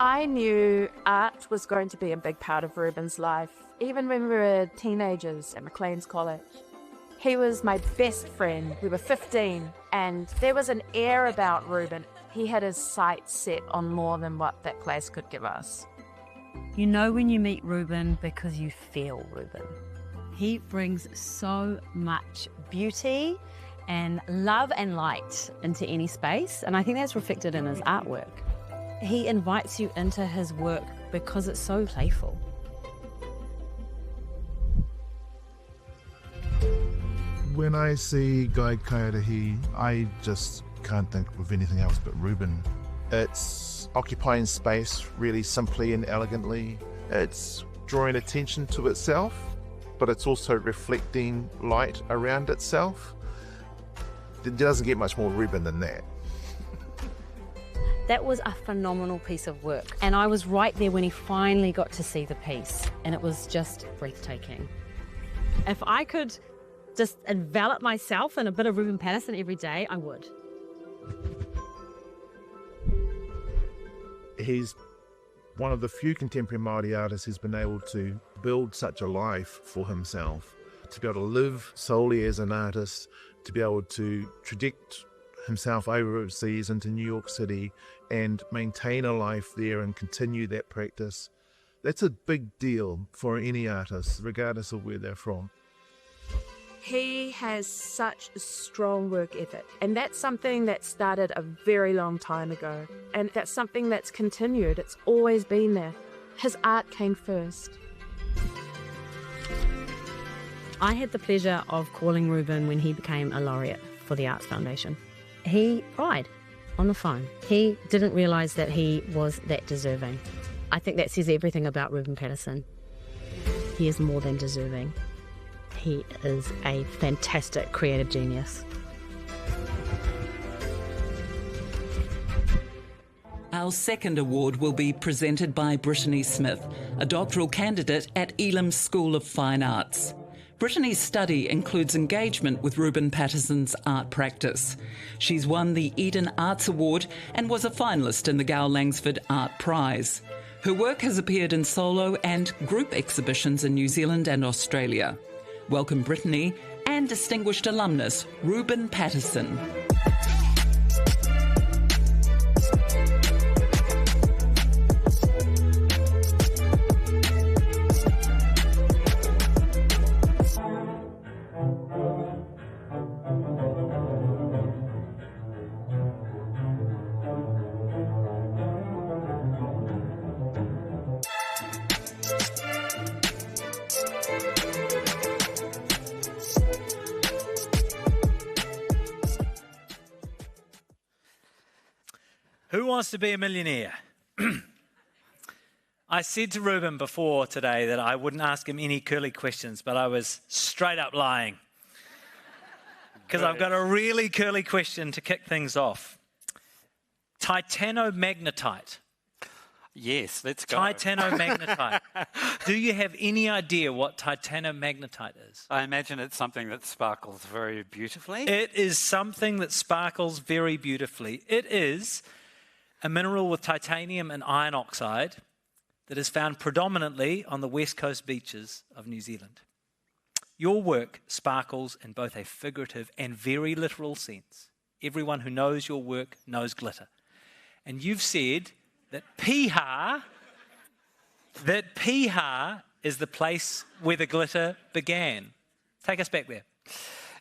I knew art was going to be a big part of Reuben's life, even when we were teenagers at Maclean's College. He was my best friend. We were 15, and there was an air about Reuben. He had his sights set on more than what that place could give us. You know when you meet Reuben because you feel Reuben. He brings so much beauty and love and light into any space, and I think that's reflected in his artwork. He invites you into his work because it's so playful. When I see Ngāi Tūhoe, I just can't think of anything else but Reuben. It's occupying space really simply and elegantly. It's drawing attention to itself, but it's also reflecting light around itself. It doesn't get much more Reuben than that. That was a phenomenal piece of work, and I was right there when he finally got to see the piece, and it was just breathtaking. If I could just envelop myself in a bit of Reuben Paterson every day, I would. He's one of the few contemporary Māori artists who's been able to build such a life for himself, to be able to live solely as an artist, to be able to traject himself overseas into New York City and maintain a life there and continue that practice. That's a big deal for any artist, regardless of where they're from. He has such a strong work ethic, and that's something that started a very long time ago, and that's something that's continued. It's always been there. His art came first. I had the pleasure of calling Reuben when he became a Laureate for the Arts Foundation. He cried on the phone. He didn't realise that he was that deserving. I think that says everything about Reuben Paterson. He is more than deserving. He is a fantastic creative genius. Our second award will be presented by Brittany Smith, a doctoral candidate at Elam's School of Fine Arts. Brittany's study includes engagement with Reuben Paterson's art practice. She's won the Eden Arts Award and was a finalist in the Gow Langsford Art Prize. Her work has appeared in solo and group exhibitions in New Zealand and Australia. Welcome Brittany and distinguished alumnus Reuben Paterson. Who wants to be a millionaire? I said to Reuben before today that I wouldn't ask him any curly questions, but I was straight up lying. Because I've got a really curly question to kick things off. Titanomagnetite. Yes, let's go. Titanomagnetite. Do you have any idea what titanomagnetite is? I imagine it's something that sparkles very beautifully. It is something that sparkles very beautifully. It is a mineral with titanium and iron oxide that is found predominantly on the west coast beaches of New Zealand. Your work sparkles in both a figurative and very literal sense. Everyone who knows your work knows glitter. And you've said that Piha is the place where the glitter began. Take us back there.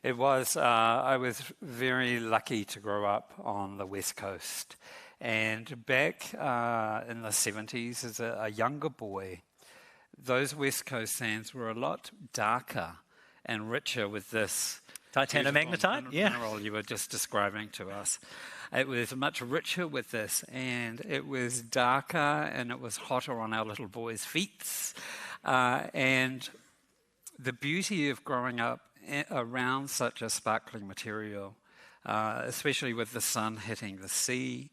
It was, I was very lucky to grow up on the west coast. And back in the 70s, as a younger boy, those West Coast sands were a lot darker and richer with this Titanomagnetite, mineral you were just describing to us. It was much richer with this, and it was darker and it was hotter on our little boys' feet. And the beauty of growing up around such a sparkling material, especially with the sun hitting the sea,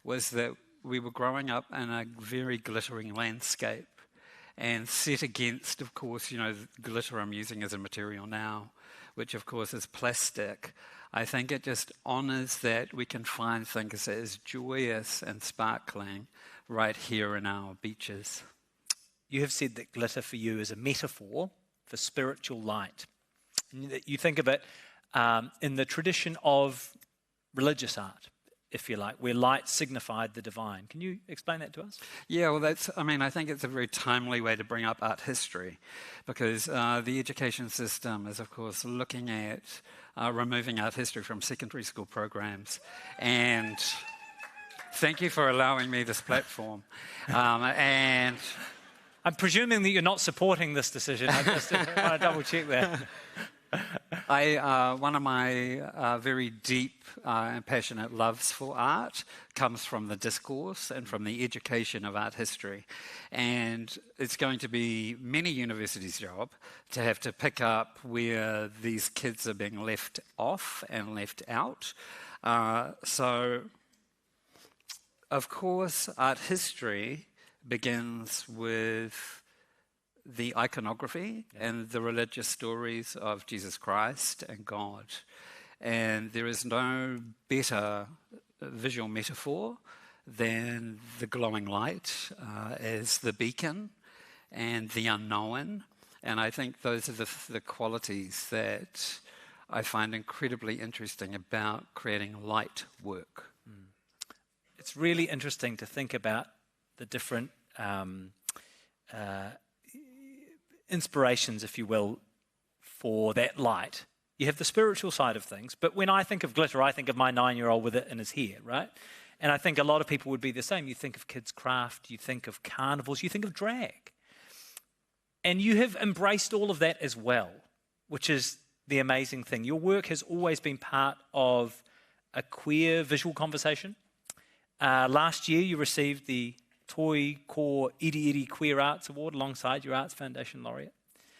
was that we were growing up in a very glittering landscape and set against, of course, glitter I'm using as a material now, which of course is plastic. I think it just honours that we can find things as joyous and sparkling right here in our beaches. You have said that glitter for you is a metaphor for spiritual light. And that you think of it in the tradition of religious art, if you like, where light signified the divine. Can you explain that to us? Yeah, well, I think it's a very timely way to bring up art history, because the education system is, of course, looking at removing art history from secondary school programs. And thank you for allowing me this platform. And I'm presuming that you're not supporting this decision. I just want to double check that. One of my very deep and passionate loves for art comes from the discourse and from the education of art history. And it's going to be many universities' job to have to pick up where these kids are being left off and left out. So, of course, art history begins with the iconography and the religious stories of Jesus Christ and God. And there is no better visual metaphor than the glowing light as the beacon and the unknown. And I think those are the qualities that I find incredibly interesting about creating light work. It's really interesting to think about the different inspirations, if you will, for that light. You have the spiritual side of things, but when I think of glitter, I think of my 9-year-old with it in his hair, right? And I think a lot of people would be the same. You think of kids' craft, you think of carnivals, you think of drag. And you have embraced all of that as well, which is the amazing thing. Your work has always been part of a queer visual conversation. Last year, you received the Toi Ko Iri Iri Queer Arts Award alongside your Arts Foundation Laureate.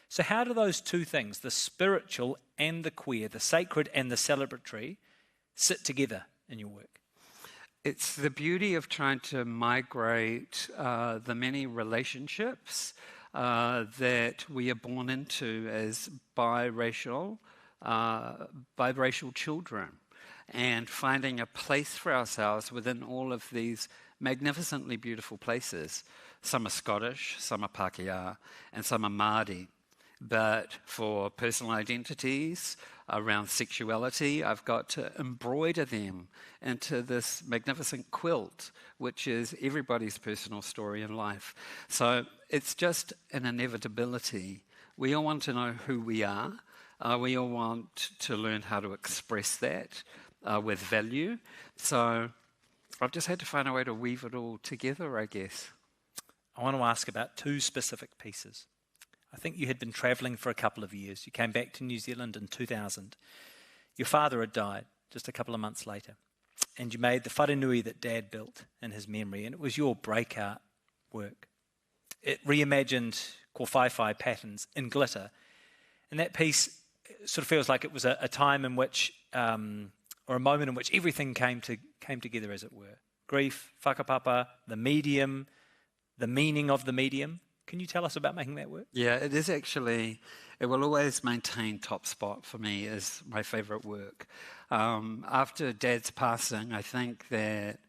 So how do those two things, the spiritual and the queer, the sacred and the celebratory, sit together in your work? It's the beauty of trying to migrate the many relationships that we are born into as biracial children, and finding a place for ourselves within all of these magnificently beautiful places. Some are Scottish, some are Pākehā, and some are Māori. But for personal identities, around sexuality, I've got to embroider them into this magnificent quilt, which is everybody's personal story in life. So it's just an inevitability. We all want to know who we are. We all want to learn how to express that with value. So I've just had to find a way to weave it all together, I guess. I want to ask about two specific pieces. I think you had been travelling for a couple of years. You came back to New Zealand in 2000. Your father had died just a couple of months later. And you made the wharenui that Dad built in his memory, and it was your breakout work. It reimagined kōwhaiwhai patterns in glitter. And that piece sort of feels like it was a time in which, or a moment in which everything came together, as it were. Grief, whakapapa, the medium, the meaning of the medium. Can you tell us about making that work? Yeah, it is actually, it will always maintain top spot for me as my favourite work. After Dad's passing, I think that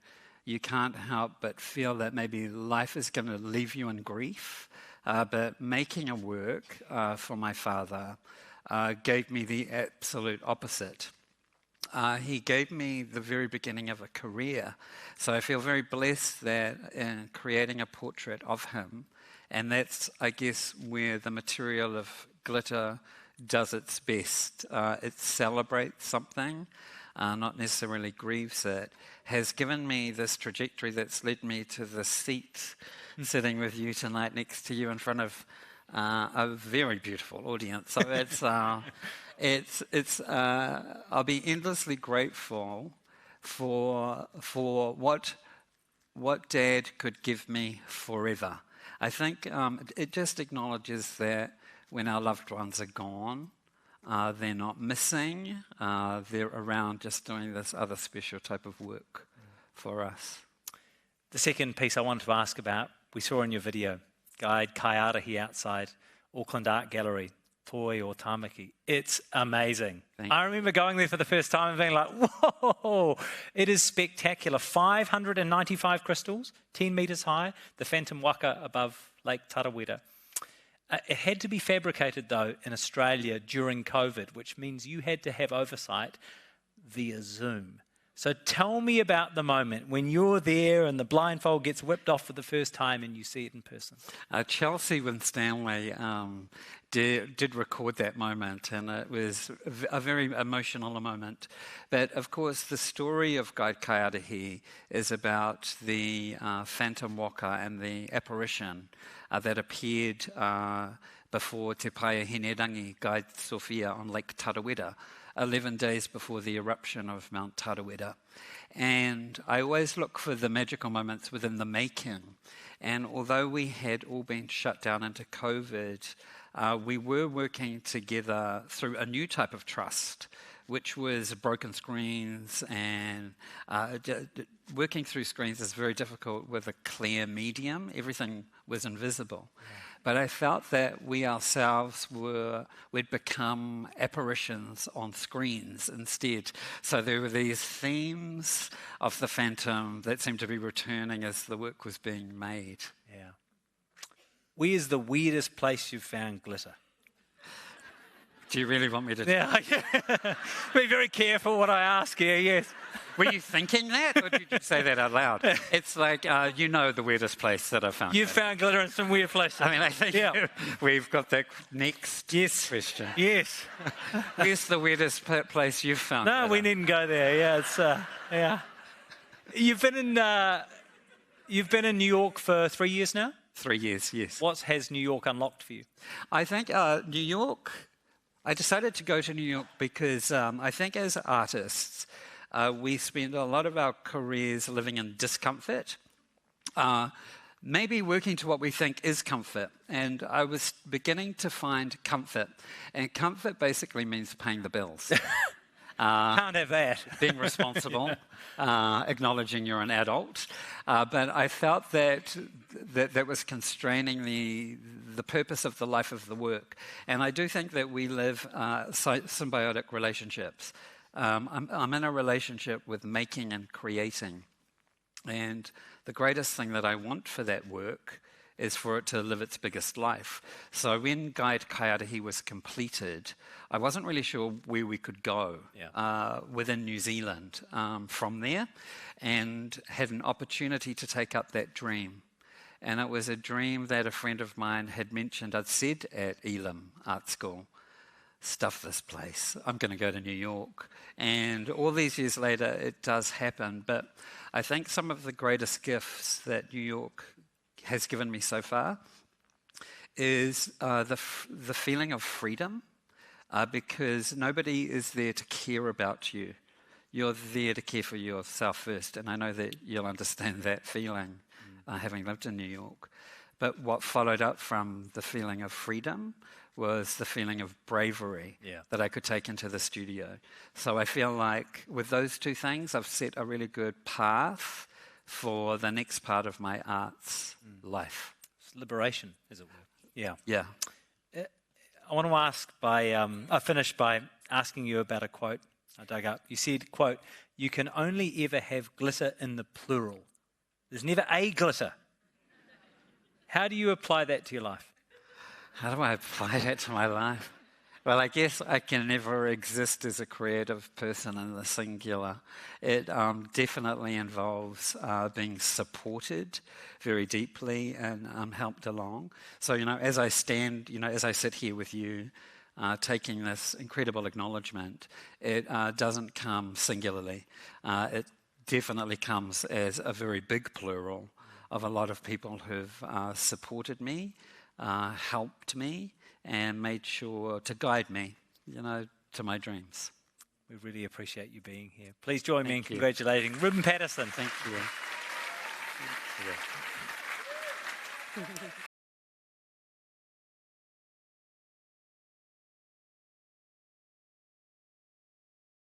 you can't help but feel that maybe life is going to leave you in grief. But making a work for my father gave me the absolute opposite. He gave me the very beginning of a career. So I feel very blessed that in creating a portrait of him, and that's, I guess, where the material of glitter does its best. It celebrates something, not necessarily grieves it, has given me this trajectory that's led me to the seat sitting with you tonight next to you in front of a very beautiful audience. So I'll be endlessly grateful for what Dad could give me forever. I think it just acknowledges that when our loved ones are gone, they're not missing, they're around just doing this other special type of work for us. The second piece I wanted to ask about, we saw in your video, Guide Kaiarahi outside Auckland Art Gallery Toi or Tāmaki. It's amazing. Thank I remember going there for the first time and being like, whoa, it is spectacular. 595 crystals, 10 metres high, the phantom waka above Lake Tarawera. It had to be fabricated, though, in Australia during COVID, which means you had to have oversight via Zoom. So tell me about the moment when you're there and the blindfold gets whipped off for the first time and you see it in person. Chelsea Winstanley did record that moment, and it was a very emotional moment. But of course, the story of Ngāi Tūhoe is about the phantom waka and the apparition that appeared before Te Paia Hinerangi Ngāi Sophia on Lake Tarawera, 11 days before the eruption of Mount Tarawera. And I always look for the magical moments within the making. And although we had all been shut down into COVID, we were working together through a new type of trust, which was broken screens, and working through screens is very difficult with a clear medium. Everything was invisible. Yeah. But I felt that we ourselves we'd become apparitions on screens instead. So there were these themes of the phantom that seemed to be returning as the work was being made. Yeah. Where's the weirdest place you've found glitter? Do you really want me to? Yeah. Be very careful what I ask here, yes. Were you thinking that, or did you just say that out loud? It's like, you know the weirdest place that I've found. You've found glitter in some weird places. I mean, I think we've got that next question. Yes. Where's the weirdest place you've found No, glitter? we needn't go there. Yeah, it's, yeah. You've been in New York for 3 years now? 3 years, yes. What has New York unlocked for you? I think New York, I decided to go to New York because I think as artists, we spend a lot of our careers living in discomfort, maybe working to what we think is comfort. And I was beginning to find comfort. And comfort basically means paying the bills. Can't have that. Being responsible, acknowledging you're an adult. But I felt that was constraining the purpose of the life of the work. And I do think that we live symbiotic relationships. I'm in a relationship with making and creating. And the greatest thing that I want for that work is for it to live its biggest life. So when Ngāi Tūhoe was completed, I wasn't really sure where we could go within New Zealand from there, and had an opportunity to take up that dream. And it was a dream that a friend of mine had mentioned. I'd said at Elam Art School, stuff this place, I'm going to go to New York. And all these years later, it does happen. But I think some of the greatest gifts that New York has given me so far is the feeling of freedom, because nobody is there to care about you. You're there to care for yourself first, and I know that you'll understand that feeling, having lived in New York. But what followed up from the feeling of freedom was the feeling of bravery that I could take into the studio. So I feel like with those two things, I've set a really good path for the next part of my arts life. It's liberation, as it were. Yeah. Yeah. I want to finish by asking you about a quote I dug up. You said, quote, "You can only ever have glitter in the plural. There's never a glitter." How do you apply that to your life? How do I apply that to my life? Well, I guess I can never exist as a creative person in the singular. It definitely involves being supported very deeply and helped along. So, as I sit here with you, taking this incredible acknowledgement, it doesn't come singularly. It definitely comes as a very big plural of a lot of people who've supported me, helped me, and made sure to guide me, to my dreams. We really appreciate you being here. Please join me in congratulating Reuben Paterson. Thank you.